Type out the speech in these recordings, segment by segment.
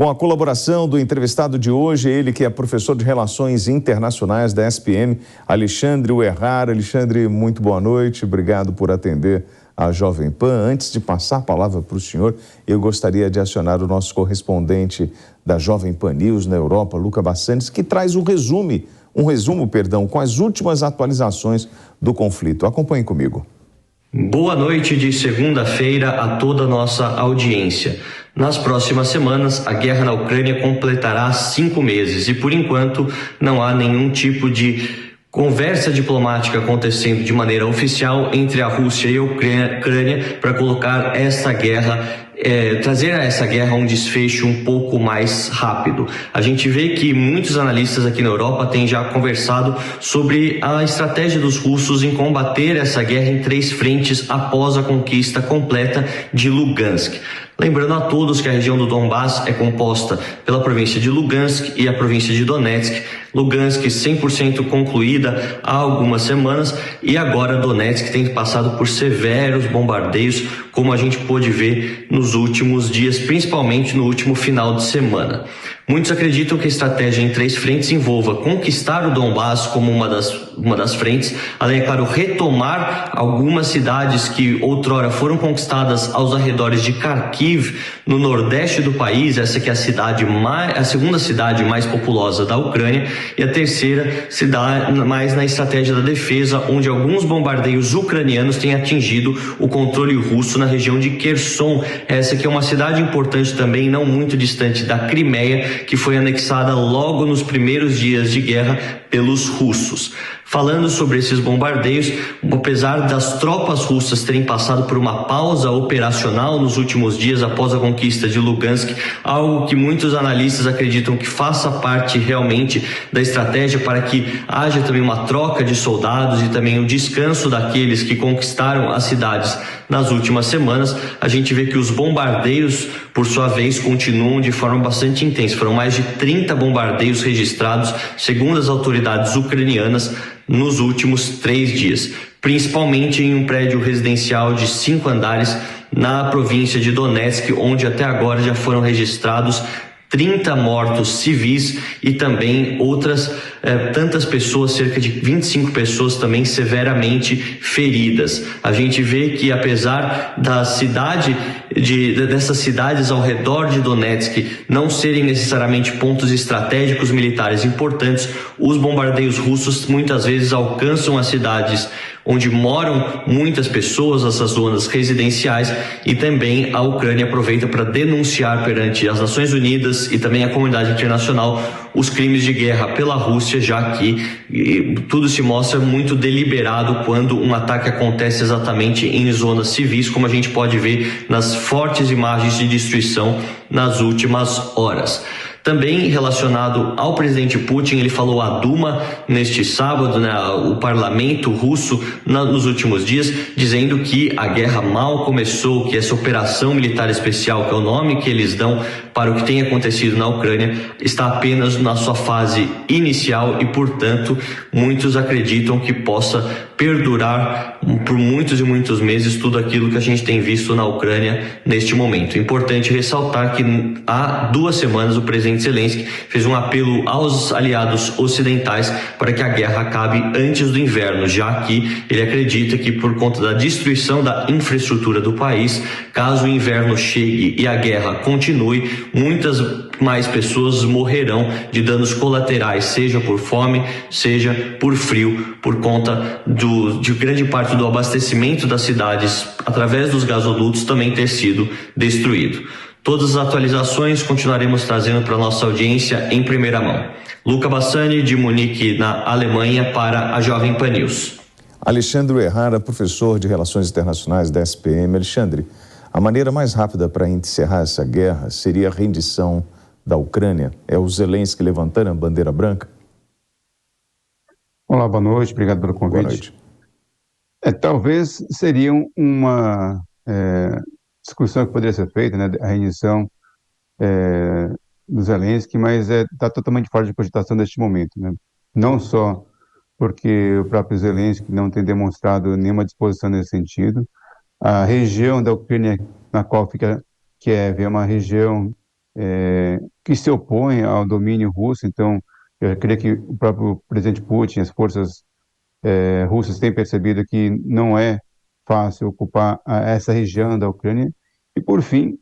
Com a colaboração do entrevistado de hoje, ele que é professor de Relações Internacionais da SPM, Alexandre Uerrara. Alexandre, muito boa noite, obrigado por atender a Jovem Pan. Antes de passar a palavra para o senhor, eu gostaria de acionar o nosso correspondente da Jovem Pan News na Europa, Luca Bassantes, que traz um resumo, com as últimas atualizações do conflito. Acompanhe comigo. Boa noite de segunda-feira a toda a nossa audiência. Nas próximas semanas, a guerra na Ucrânia completará 5 meses e, por enquanto, não há nenhum tipo de conversa diplomática acontecendo de maneira oficial entre a Rússia e a Ucrânia para colocar essa guerra, trazer a essa guerra um desfecho um pouco mais rápido. A gente vê que muitos analistas aqui na Europa têm já conversado sobre a estratégia dos russos em combater essa guerra em 3 frentes após a conquista completa de Lugansk. Lembrando a todos que a região do Donbás é composta pela província de Lugansk e a província de Donetsk. Lugansk 100% concluída há algumas semanas e agora Donetsk tem passado por severos bombardeios, como a gente pôde ver nos últimos dias, principalmente no último final de semana. Muitos acreditam que a estratégia em 3 frentes envolva conquistar o Donbás como uma das frentes, além, é claro, retomar algumas cidades que outrora foram conquistadas aos arredores de Kharkiv, no nordeste do país, essa que é a segunda cidade mais populosa da Ucrânia, e a terceira cidade mais na estratégia da defesa, onde alguns bombardeios ucranianos têm atingido o controle russo na região de Kherson, essa que é uma cidade importante também, não muito distante da Crimeia, que foi anexada logo nos primeiros dias de guerra pelos russos. Falando sobre esses bombardeios, apesar das tropas russas terem passado por uma pausa operacional nos últimos dias após a conquista de Lugansk, algo que muitos analistas acreditam que faça parte realmente da estratégia para que haja também uma troca de soldados e também o descanso daqueles que conquistaram as cidades nas últimas semanas, a gente vê que os bombardeios, por sua vez, continuam de forma bastante intensa. Foram mais de 30 bombardeios registrados, segundo as autoridades ucranianas, nos últimos 3 dias, principalmente em um prédio residencial de 5 andares na província de Donetsk, onde até agora já foram registrados 30 mortos civis e também outras tantas pessoas, cerca de 25 pessoas também severamente feridas. A gente vê que apesar dessas cidades ao redor de Donetsk não serem necessariamente pontos estratégicos militares importantes, os bombardeios russos muitas vezes alcançam as cidades onde moram muitas pessoas, essas zonas residenciais, e também a Ucrânia aproveita para denunciar perante as Nações Unidas e também a comunidade internacional os crimes de guerra pela Rússia, já que tudo se mostra muito deliberado quando um ataque acontece exatamente em zonas civis, como a gente pode ver nas fortes imagens de destruição nas últimas horas. Também relacionado ao presidente Putin, ele falou à Duma neste sábado, o parlamento russo, nos últimos dias, dizendo que a guerra mal começou, que essa operação militar especial, que é o nome que eles dão para o que tem acontecido na Ucrânia, está apenas na sua fase inicial e, portanto, muitos acreditam que possa perdurar por muitos e muitos meses tudo aquilo que a gente tem visto na Ucrânia neste momento. Importante ressaltar que há 2 semanas o presidente Zelensky fez um apelo aos aliados ocidentais para que a guerra acabe antes do inverno, já que ele acredita que por conta da destruição da infraestrutura do país, caso o inverno chegue e a guerra continue, muitas mais pessoas morrerão de danos colaterais, seja por fome, seja por frio, por conta de grande parte do abastecimento das cidades através dos gasodutos também ter sido destruído. Todas as atualizações continuaremos trazendo para a nossa audiência em primeira mão. Luca Bassani, de Munique, na Alemanha, para a Jovem Pan News. Alexandre Uerrara, professor de Relações Internacionais da SPM. Alexandre, a maneira mais rápida para encerrar essa guerra seria a rendição da Ucrânia? É o Zelensky levantando a bandeira branca? Olá, boa noite, obrigado pelo convite. Boa noite. Talvez seria uma discussão que poderia ser feita, a rendição do Zelensky, mas está totalmente fora de cogitação neste momento, Não só porque o próprio Zelensky não tem demonstrado nenhuma disposição nesse sentido. A região da Ucrânia na qual fica Kiev é uma região que se opõem ao domínio russo. Então, eu creio que o próprio presidente Putin, as forças russas têm percebido que não é fácil ocupar essa região da Ucrânia. E, por fim,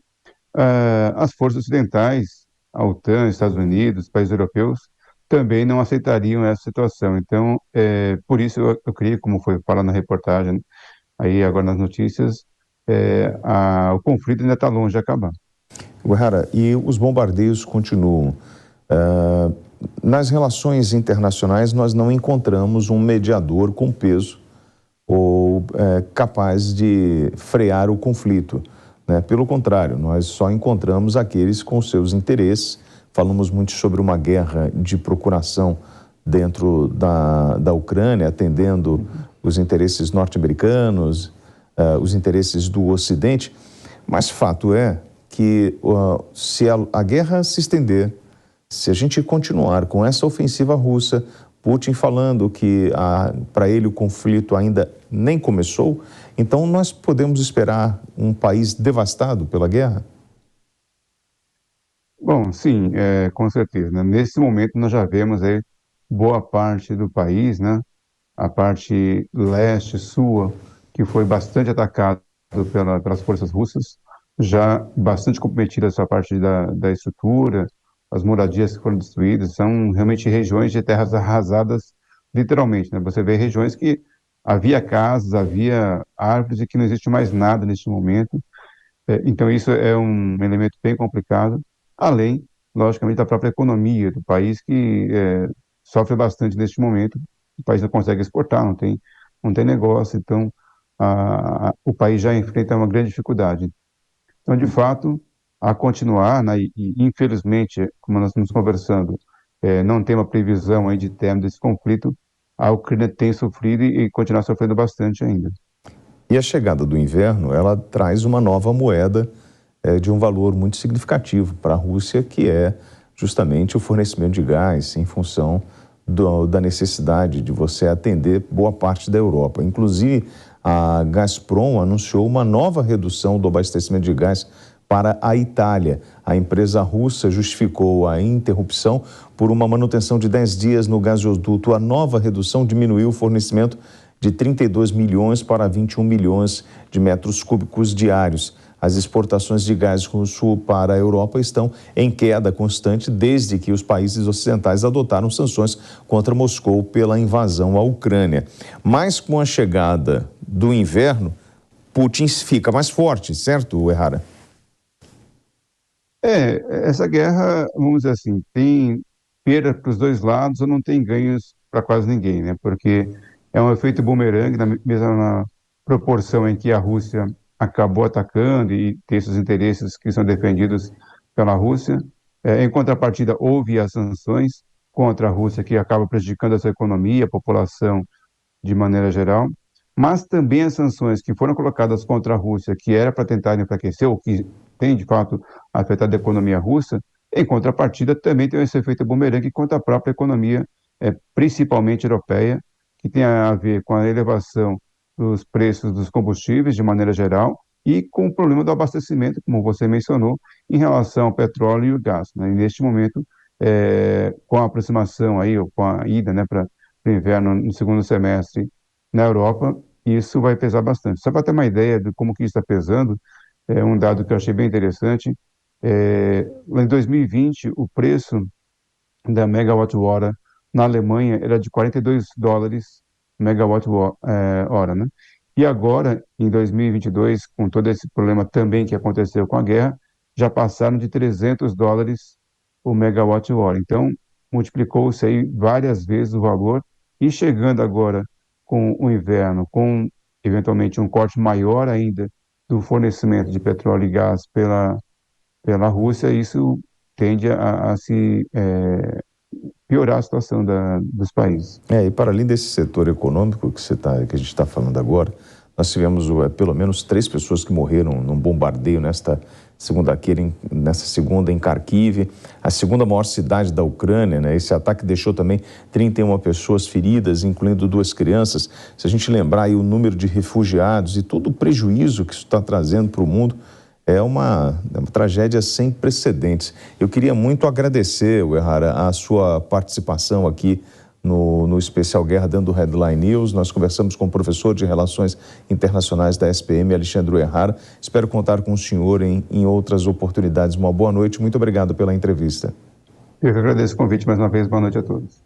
as forças ocidentais, a OTAN, Estados Unidos, países europeus, também não aceitariam essa situação. Então, por isso eu creio, como foi falado na reportagem, aí agora nas notícias, o conflito ainda está longe de acabar. Uehara, e os bombardeios continuam. Nas relações internacionais, nós não encontramos um mediador com peso ou capaz de frear o conflito, né? Pelo contrário, nós só encontramos aqueles com seus interesses. Falamos muito sobre uma guerra de procuração dentro da Ucrânia, atendendo os interesses norte-americanos, os interesses do Ocidente, mas fato é que se a guerra se estender, se a gente continuar com essa ofensiva russa, Putin falando que para ele o conflito ainda nem começou, então nós podemos esperar um país devastado pela guerra? Bom, sim, com certeza, né? Nesse momento nós já vemos aí boa parte do país, né? A parte leste, sul, que foi bastante atacado pelas forças russas, já bastante comprometida essa parte da estrutura, as moradias que foram destruídas, são realmente regiões de terras arrasadas, literalmente, né? Você vê regiões que havia casas, havia árvores e que não existe mais nada neste momento. Então isso é um elemento bem complicado, além, logicamente, da própria economia do país, que sofre bastante neste momento. O país não consegue exportar, não tem negócio, então o país já enfrenta uma grande dificuldade. Então, de fato, a continuar, né, e infelizmente, como nós estamos conversando, não tem uma previsão aí de término desse conflito, a Ucrânia tem sofrido e continua sofrendo bastante ainda. E a chegada do inverno, ela traz uma nova moeda de um valor muito significativo para a Rússia, que é justamente o fornecimento de gás em função da necessidade de você atender boa parte da Europa. Inclusive, a Gazprom anunciou uma nova redução do abastecimento de gás para a Itália. A empresa russa justificou a interrupção por uma manutenção de 10 dias no gasoduto. A nova redução diminuiu o fornecimento de 32 milhões para 21 milhões de metros cúbicos diários. As exportações de gás russo para a Europa estão em queda constante desde que os países ocidentais adotaram sanções contra Moscou pela invasão à Ucrânia. Mas com a chegada do inverno, Putin fica mais forte, certo, Uehara? Essa guerra, vamos dizer assim, tem perda para os dois lados ou não tem ganhos para quase ninguém, né? Porque é um efeito bumerangue, na mesma proporção em que a Rússia acabou atacando e tem esses interesses que são defendidos pela Rússia. Em contrapartida, houve as sanções contra a Rússia, que acaba prejudicando a sua economia, a população de maneira geral, mas também as sanções que foram colocadas contra a Rússia, que era para tentar enfraquecer, ou que tem, de fato, afetado a economia russa, em contrapartida, também tem esse efeito bumerangue contra a própria economia, principalmente europeia, que tem a ver com a elevação dos preços dos combustíveis, de maneira geral, e com o problema do abastecimento, como você mencionou, em relação ao petróleo e o gás, né? E neste momento, com a aproximação aí, ou com a ida, né, para o inverno no segundo semestre na Europa, isso vai pesar bastante. Só para ter uma ideia de como que isso está pesando, um dado que eu achei bem interessante, em 2020, o preço da megawatt-hora na Alemanha era de $42 megawatt-hora, né? E agora, em 2022, com todo esse problema também que aconteceu com a guerra, já passaram de $300 o megawatt-hora. Então, multiplicou-se aí várias vezes o valor e chegando agora com o inverno, com eventualmente um corte maior ainda do fornecimento de petróleo e gás pela Rússia, isso tende a se piorar a situação dos países. E para além desse setor econômico que a gente está falando agora, nós tivemos pelo menos 3 pessoas que morreram num bombardeio nessa segunda em Kharkiv, a segunda maior cidade da Ucrânia, né? Esse ataque deixou também 31 pessoas feridas, incluindo 2 crianças. Se a gente lembrar aí o número de refugiados e todo o prejuízo que isso está trazendo para o mundo, é uma tragédia sem precedentes. Eu queria muito agradecer, Uehara, a sua participação aqui no Especial Guerra, dando Headline News. Nós conversamos com o professor de Relações Internacionais da SPM, Alexandre Uehara. Espero contar com o senhor em outras oportunidades. Uma boa noite. Muito obrigado pela entrevista. Eu que agradeço o convite mais uma vez. Boa noite a todos.